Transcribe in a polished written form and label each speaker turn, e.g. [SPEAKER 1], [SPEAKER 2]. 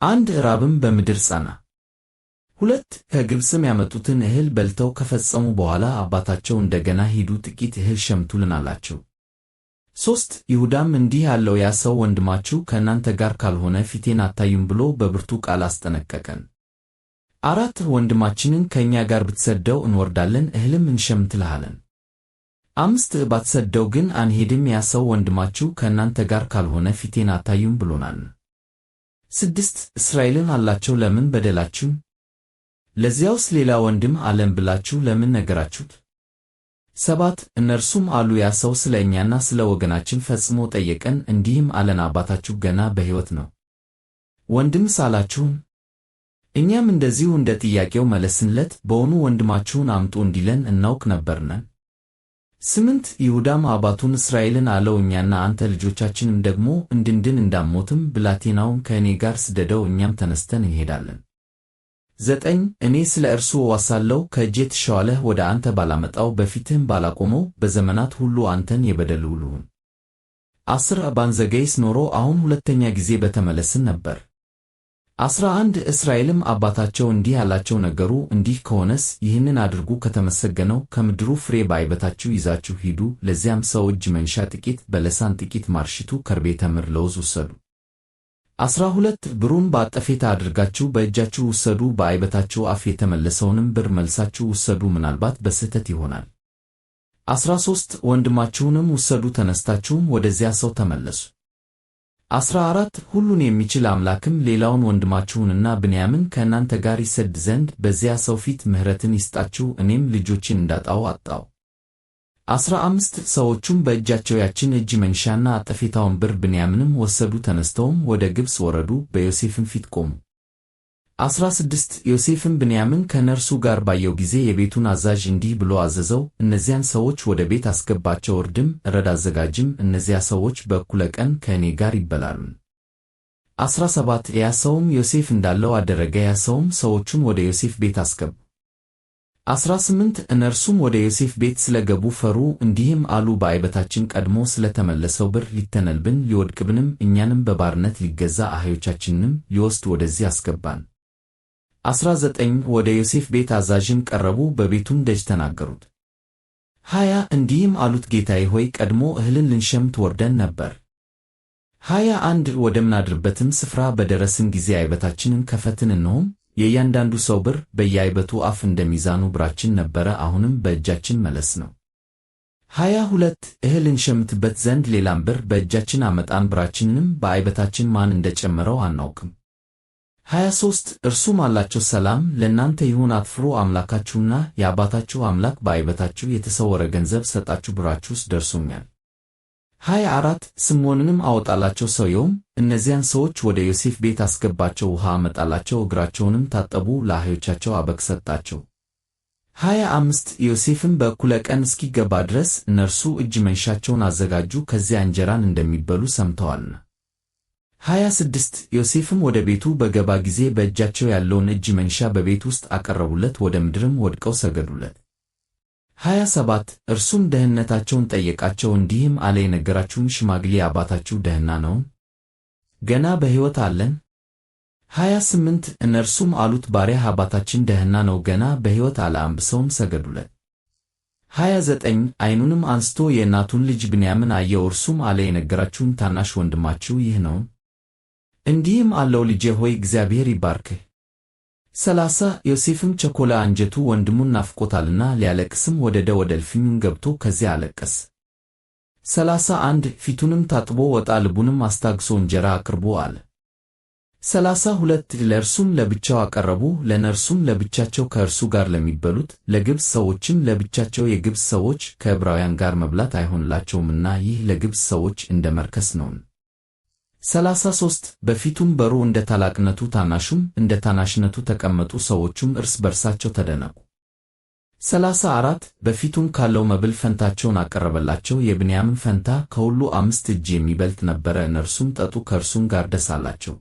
[SPEAKER 1] 1 ራብም በምድር ጸና። 2 ከግብፅም ያመጡትን እህል በልተው ከፈጸሙ በኋላ አባታቸው እንደገና ሂዱ ጥቂት እህል ሸምቱልን አላቸው። 3 ይሁዳም እንዲህ አለው፣ ያ ሰው ወንድማችሁ ከእናንተ ጋር ካልሆነ ፊቴን አታዩም ብሎ በብርቱ ቃል አስጠነቀቀን። 4 ወንድማችንን ከእኛ ጋር ብትሰደው እንወርዳለን እህልም እንሸምትልሃለን። 5 ባትሰደው ግን አንሄድም፣ ያ ሰው ወንድማችሁ ከእናንተ ጋር ካልሆነ ፊቴን አታዩም ብሎናል። 6 እስራኤልን አላቸው፣ ለምን በደላችሁ? ለዚያውስ ሌላ ወንድም አለን ብላችሁ ለምን ነገራችሁት? 7 እነርሱም አሉ፣ ያ ሰው ስለ እኛና ስለ ወገናችን ፈጽሞ ጠየቀን፣ እንዲህም አለን፣ አባታችሁ ገና በሕይወት ነው፣ ወንድምስ አላችሁን? እኛም እንደዚሁ እንደ ጥያቄው መለስንለት፣ በውኑ ወንድማችሁን አምጡ እንዲለን እናውቅ ነበርን? 8 ይሁዳም አባቱን እስራኤልን አለው፣ እኛና አንተ ልጆቻችንም ደግሞ እንድንድን እንዳንሞትም ብላቴናውን ከእኔ ጋር ስደደው፣ እኛም ተነስተን እንሄዳለን። 9 እኔ ስለ እርሱ እዋሳለሁ፣ ከእጄ ትሻዋለህ፣ ወደ አንተ ባላመጣው በፊትህም ባላቆመው በዘመናት ሁሉ አንተን የበደል ልሁን። 10 ባንዘገይስ ኖሮ አሁን ሁለተኛ ጊዜ በተመለስን ነበር። 11 እስራኤልም አባታቸው እንዲህ አላቸው፣ ነገሩ እንዲህ ከሆነስ ይህንን አድርጉ፣ ከተመሰገነው ከምድሩ ፍሬ በዓይበታችሁ ይዛችሁ ሂዱ፣ ለዚያም ሰው እጅ መንሻ ጥቂት በለሳን፣ ጥቂት ማርሽቱ፣ ከርቤ፣ ተምር፣ ለውዝ ውሰዱ። 12 ብሩን በአጠፌታ አድርጋችሁ በእጃችሁ ውሰዱ፣ በዓይበታችሁ አፍ የተመለሰውንም ብር መልሳችሁ ውሰዱ፣ ምናልባት በስህተት ይሆናል። 13 ወንድማችሁንም ውሰዱ፣ ተነስታችሁም ወደዚያ ሰው ተመለሱ። 14 ሁሉን የሚችል አምላክም ሌላውን ወንድማችሁንና ብንያምን ከእናንተ ጋር ይሰድ ዘንድ በዚያ ሰው ፊት ምሕረትን ይስጣችሁ፣ እኔም ልጆችን እንዳጣው አጣው። 15 ሰዎቹም በእጃቸው ያችን እጅ መንሻና አጠፌታውን ብር ብንያምንም ወሰዱ፣ ተነስተውም ወደ ግብፅ ወረዱ፣ በዮሴፍም ፊት ቆሙ። 16 ዮሴፍም ብንያምን ከነርሱ ጋር ባየው ጊዜ የቤቱን አዛዥ እንዲህ ብሎ አዘዘው፣ እነዚያን ሰዎች ወደ ቤት አስገባቸው፣ እርድም እረድ አዘጋጅም፣ እነዚያ ሰዎች በእኩለ ቀን ከእኔ ጋር ይበላሉ። 17 ያ ሰውም ዮሴፍ እንዳለው አደረገ፣ ያ ሰውም ሰዎቹን ወደ ዮሴፍ ቤት አስገቡ። 18 እነርሱም ወደ ዮሴፍ ቤት ስለገቡ ፈሩ፣ እንዲህም አሉ፣ በዓይበታችን ቀድሞ ስለተመለሰው ብር ሊተነልብን ሊወድቅብንም እኛንም በባርነት ሊገዛ አህዮቻችንንም ሊወስድ ወደዚህ አስገባን። 19 ወደ ዮሴፍ ቤት አዛዥም ቀረቡ፣ በቤቱም ደጅ ተናገሩት። 20 እንዲህም አሉት፣ ጌታዬ ሆይ ቀድሞ እህልን ልንሸምት ወርደን ነበር። 21 ወደምናድርበትም ስፍራ በደረስን ጊዜ ዓይበታችንን ከፈትን፣ እነሆም የእያንዳንዱ ሰው ብር በየዓይበቱ አፍ እንደ ሚዛኑ ብራችን ነበረ፣ አሁንም በእጃችን መለስ ነው። 22 እህል እንሸምትበት ዘንድ ሌላም ብር በእጃችን አመጣን፣ ብራችንንም በዓይበታችን ማን እንደጨመረው አናውቅም። 23 እርሱም አላቸው፣ ሰላም ለእናንተ ይሁን፣ አትፍሩ፣ አምላካችሁና የአባታችሁ አምላክ በዓይበታችሁ የተሰወረ ገንዘብ ሰጣችሁ፣ ብራችሁስ ደርሶኛል። 24 ስምዖንንም አወጣላቸው፣ ሰውየውም እነዚያን ሰዎች ወደ ዮሴፍ ቤት አስገባቸው፣ ውሃ አመጣላቸው፣ እግራቸውንም ታጠቡ፣ ለአህዮቻቸው አበቅ ሰጣቸው። 25 ዮሴፍም በእኩለ ቀን እስኪገባ ድረስ እነርሱ እጅ መንሻቸውን አዘጋጁ፣ ከዚያ እንጀራን እንደሚበሉ ሰምተዋልና። 26 ዮሴፍም ወደ ቤቱ በገባ ጊዜ በእጃቸው ያለውን እጅ መንሻ በቤት ውስጥ አቀረቡለት፣ ወደ ምድርም ወድቀው ሰገዱለት። 27 እርሱም ደህንነታቸውን ጠየቃቸው፣ እንዲህም አለ፣ የነገራችሁን ሽማግሌ አባታችሁ ደህና ነውን? ገና በሕይወት አለን? 28 እነርሱም አሉት፣ ባሪያህ አባታችን ደህና ነው፣ ገና በሕይወት አለ፣ አንብሰውም ሰገዱለት። 29 ዓይኑንም አንስቶ የእናቱን ልጅ ብንያምን አየው፣ እርሱም አለ፣ የነገራችሁን ታናሽ ወንድማችሁ ይህ ነውን? እንዲህም አለው፣ ልጄ ሆይ እግዚአብሔር ይባርክህ። 30 ዮሴፍም ቸኮለ፣ አንጀቱ ወንድሙን ናፍቆታልና፣ ሊያለቅስም ወደደ፣ ወደ እልፍኙም ገብቶ ከዚያ አለቀሰ። 31 ፊቱንም ታጥቦ ወጣ፣ ልቡንም አስታግሶ እንጀራ አቅርቦ አለ። 32 ለእርሱም ለብቻው አቀረቡ፣ ለነርሱም ለብቻቸው፣ ከእርሱ ጋር ለሚበሉት ለግብፅ ሰዎችም ለብቻቸው። የግብፅ ሰዎች ከዕብራውያን ጋር መብላት አይሆንላቸውምና ይህ ለግብፅ ሰዎች እንደ መርከስ ነውን። 33 በፊቱም በሩ እንደ ታላቅነቱ ታናሹም እንደ ታናሽነቱ ተቀመጡ፣ ሰዎቹም እርስ በርሳቸው ተደነቁ። 34 በፊቱም ካለው መብል ፈንታቸውን አቀረበላቸው፣ የብንያምን ፈንታ ከሁሉ 5 እጅ የሚበልጥ ነበረ። እነርሱም ጠጡ፣ ከእርሱም ጋር ደስ አላቸው።